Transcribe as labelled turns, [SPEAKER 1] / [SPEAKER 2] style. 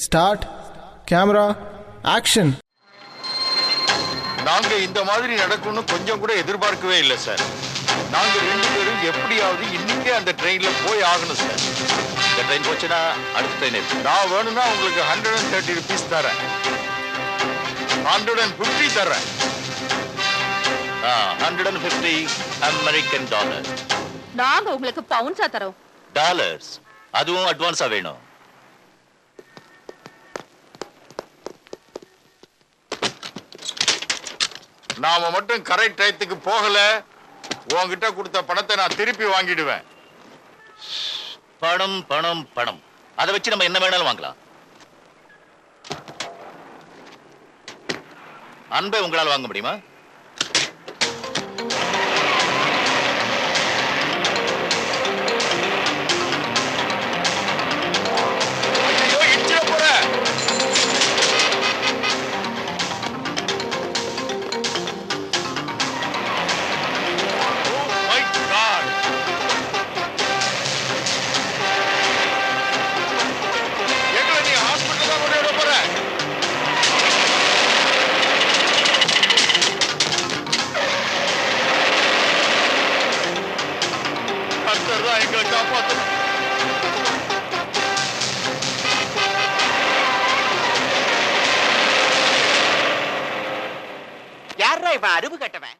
[SPEAKER 1] Start camera action.
[SPEAKER 2] நாங்க இந்த மாதிரி நடக்கும்னு கொஞ்சம் கூட எதிர்பார்க்கவே இல்லை சார். நாங்க 2 பேரும் எப்படியாவது இன்னைக்கே அந்த ட்ரெயின்ல போய் ஆகணும் சார். இந்த ட்ரெயின் போச்சுன்னா அடுத்த ட்ரெயின் இருக்கு. நான் வேணும்னா உங்களுக்கு 130 rupees தரேன், 150 தரேன். 150 அமெரிக்கன் டாலர்.
[SPEAKER 3] நாங்க உங்களுக்கு பவுன்ஸா தரோம்.
[SPEAKER 2] டாலர்ஸ், அதுவும் அட்வான்ஸா வேணும். நாம மட்டும் கரெக்ட் டயத்துக்கு போகல, உன்கிட்ட கொடுத்த பணத்தை நான் திருப்பி வாங்கிடுவேன். பணம் பணம் பணம், அதை வச்சு நம்ம என்ன வேணாலும் வாங்கலாம். அன்பை உங்களால் வாங்க முடியுமா?
[SPEAKER 4] யாரா இவன் அறிவு கட்டவன்?